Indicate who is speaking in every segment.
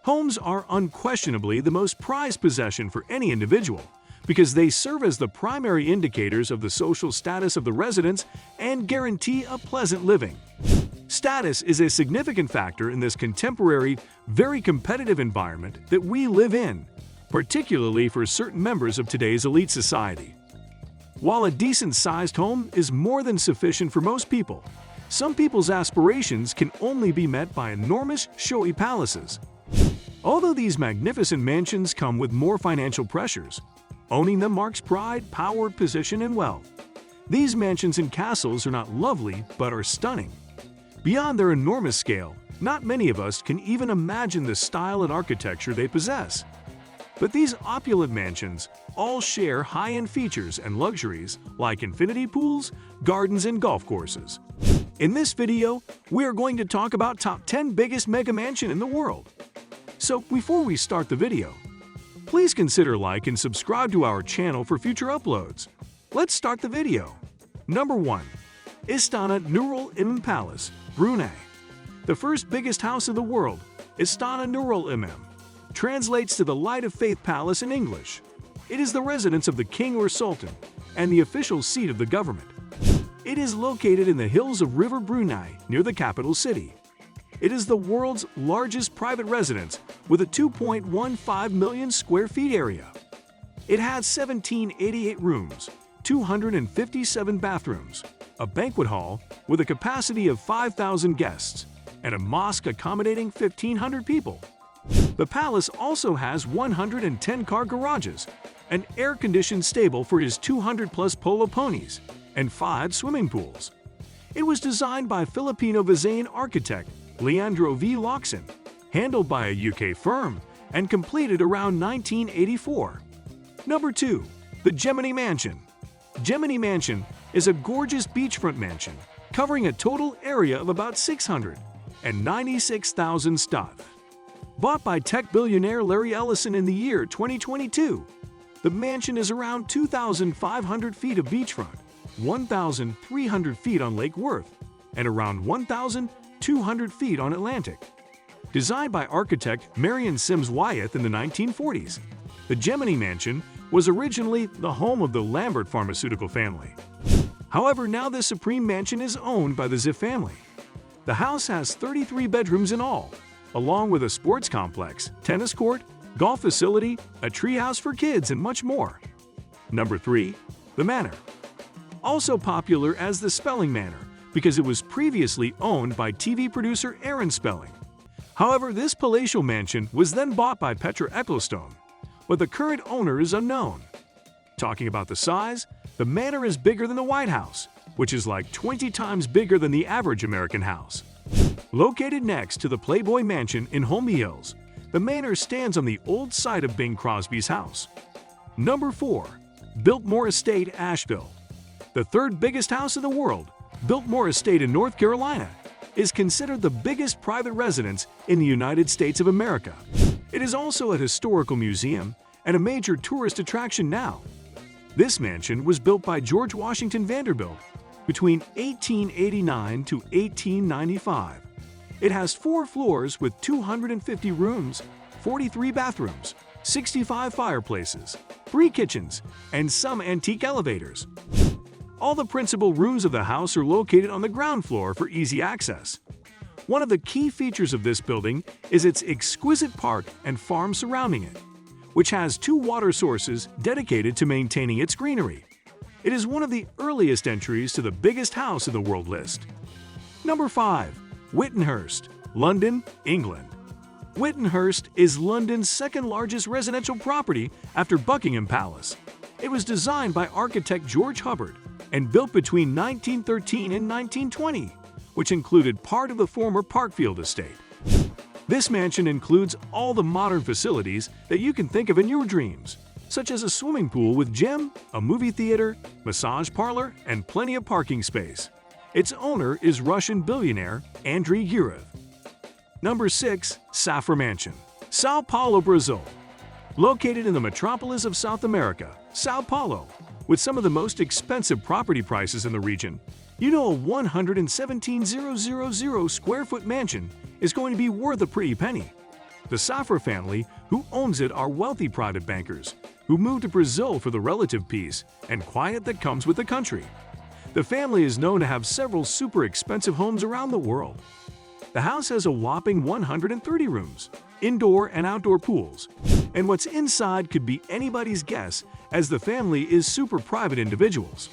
Speaker 1: Homes are unquestionably the most prized possession for any individual because they serve as the primary indicators of the social status of the residents and guarantee a pleasant living. Status is a significant factor in this contemporary, very competitive environment that we live in, particularly for certain members of today's elite society. While a decent-sized home is more than sufficient for most people, some people's aspirations can only be met by enormous, showy palaces. Although these magnificent mansions come with more financial pressures, owning them marks pride, power, position, and wealth. These mansions and castles are not lovely, but are stunning. Beyond their enormous scale, not many of us can even imagine the style and architecture they possess. But these opulent mansions all share high-end features and luxuries like infinity pools, gardens, and golf courses. In this video, we are going to talk about top 10 biggest mega mansion in the world. So before we start the video, please consider like and subscribe to our channel for future uploads. Let's start the video. Number 1. Istana Nurul Imam Palace, Brunei. The first biggest house of the world, Istana Nurul Imam, translates to the Light of Faith Palace in English. It is the residence of the king or sultan and the official seat of the government. It is located in the hills of River Brunei near the capital city. It is the world's largest private residence with a 2.15 million square feet area. It has 1,788 rooms, 257 bathrooms, a banquet hall with a capacity of 5,000 guests, and a mosque accommodating 1,500 people. The palace also has 110 car garages, an air-conditioned stable for his 200-plus polo ponies, and 5 swimming pools. It was designed by Filipino Visayan architect Leandro V. Locsin, handled by a UK firm, and completed around 1984. Number 2. The Gemini Mansion. Gemini Mansion is a gorgeous beachfront mansion covering a total area of about 696,000 sq.ft. Bought by tech billionaire Larry Ellison in the year 2022, the mansion is around 2,500 feet of beachfront, 1,300 feet on Lake Worth, and around 1,200 feet on Atlantic. Designed by architect Marion Sims Wyeth in the 1940s, the Gemini Mansion was originally the home of the Lambert pharmaceutical family. However, now this supreme mansion is owned by the Ziff family. The house has 33 bedrooms in all, along with a sports complex, tennis court, golf facility, a treehouse for kids, and much more. Number 3. The Manor. Also popular as the Spelling Manor because it was previously owned by TV producer Aaron Spelling. However, this palatial mansion was then bought by Petra Ecclestone, but the current owner is unknown. Talking about the size, the manor is bigger than the White House, which is like 20 times bigger than the average American house. Located next to the Playboy Mansion in Holmby Hills, the manor stands on the old site of Bing Crosby's house. Number 4. Biltmore Estate, Ashville. The third biggest house in the world, Biltmore Estate in North Carolina, is considered the biggest private residence in the United States of America. It is also a historical museum and a major tourist attraction now. This mansion was built by George Washington Vanderbilt between 1889 to 1895. It has 4 floors with 250 rooms, 43 bathrooms, 65 fireplaces, 3 kitchens, and some antique elevators. All the principal rooms of the house are located on the ground floor for easy access. One of the key features of this building is its exquisite park and farm surrounding it, which has 2 water sources dedicated to maintaining its greenery. It is one of the earliest entries to the biggest house in the world list. Number 5. Wittenhurst, London, England. Wittenhurst is London's second-largest residential property after Buckingham Palace. It was designed by architect George Hubbard and built between 1913 and 1920, which included part of the former Parkfield estate. This mansion includes all the modern facilities that you can think of in your dreams, such as a swimming pool with gym, a movie theater, massage parlor, and plenty of parking space. Its owner is Russian billionaire Andrei Gurev. Number 6. Safra Mansion, Sao Paulo, Brazil. Located in the metropolis of South America, Sao Paulo, with some of the most expensive property prices in the region, you know a 117,000 square foot mansion is going to be worth a pretty penny. The Safra family, who owns it, are wealthy private bankers who moved to Brazil for the relative peace and quiet that comes with the country. The family is known to have several super expensive homes around the world. The house has a whopping 130 rooms, indoor and outdoor pools, and what's inside could be anybody's guess, as the family is super private individuals.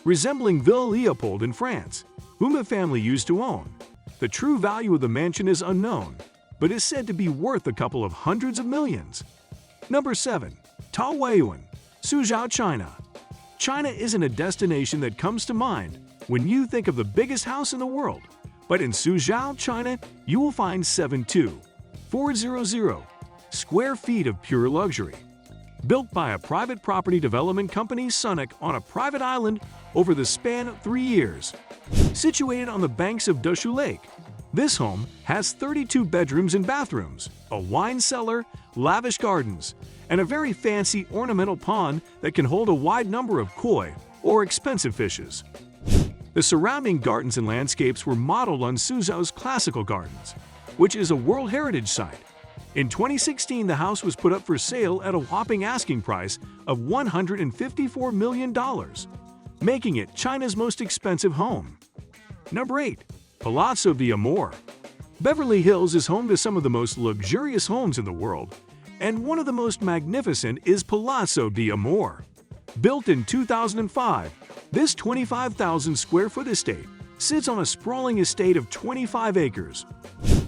Speaker 1: Resembling Villa Leopold in France, whom the family used to own. The true value of the mansion is unknown, but is said to be worth a couple of hundreds of millions. Number 7. Taohuayuan-Suzhou China. China isn't a destination that comes to mind when you think of the biggest house in the world, but in Suzhou, China, you will find 72,400 square feet of pure luxury. Built by a private property development company, Sunic, on a private island over the span of 3 years. Situated on the banks of Dushu Lake, this home has 32 bedrooms and bathrooms, a wine cellar, lavish gardens, and a very fancy ornamental pond that can hold a wide number of koi or expensive fishes. The surrounding gardens and landscapes were modeled on Suzhou's classical gardens, which is a World Heritage Site. In 2016, the house was put up for sale at a whopping asking price of $154 million, making it China's most expensive home. Number 8. Palazzo Di Amore. Beverly Hills is home to some of the most luxurious homes in the world, and one of the most magnificent is Palazzo Di Amore. Built in 2005, this 25,000 square foot estate sits on a sprawling estate of 25 acres.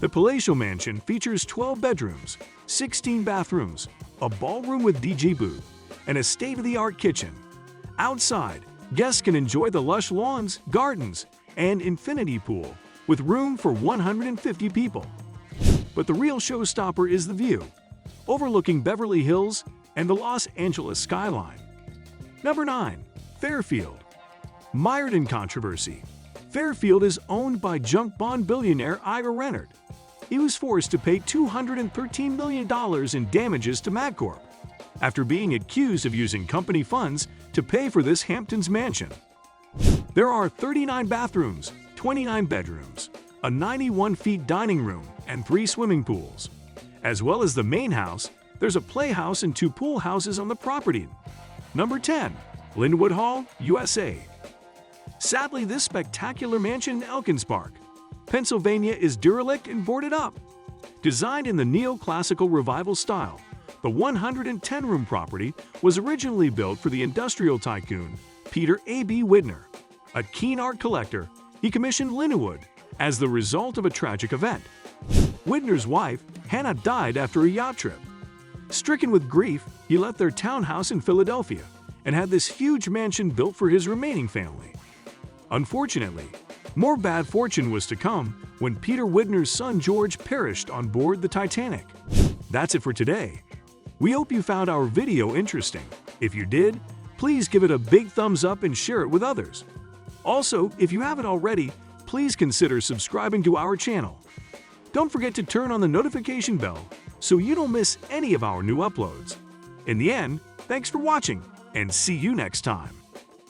Speaker 1: The palatial mansion features 12 bedrooms, 16 bathrooms, a ballroom with DJ booth, and a state-of-the-art kitchen. Outside, guests can enjoy the lush lawns, gardens, and infinity pool with room for 150 people. But the real showstopper is the view, overlooking Beverly Hills and the Los Angeles skyline. Number 9. Fairfield. Mired in controversy, Fairfield is owned by junk bond billionaire Ira Rennert. He was forced to pay $213 million in damages to MagCorp after being accused of using company funds to pay for this Hamptons mansion. There are 39 bathrooms, 29 bedrooms, a 91-feet dining room, and 3 swimming pools. As well as the main house, there's a playhouse and 2 pool houses on the property. Number 10. Lynnewood Hall, USA. Sadly, this spectacular mansion in Elkins Park, Pennsylvania is derelict and boarded up. Designed in the neoclassical revival style, the 110-room property was originally built for the industrial tycoon Peter A.B. Wittenhurst. A keen art collector, he commissioned Lynnewood as the result of a tragic event. Wittenhurst's wife, Hannah, died after a yacht trip. Stricken with grief, he left their townhouse in Philadelphia and had this huge mansion built for his remaining family. Unfortunately, more bad fortune was to come when Peter Wittenhurst's son George perished on board the Titanic. That's it for today. We hope you found our video interesting. If you did, please give it a big thumbs up and share it with others. Also, if you haven't already, please consider subscribing to our channel. Don't forget to turn on the notification bell so you don't miss any of our new uploads. In the end, thanks for watching and see you next time.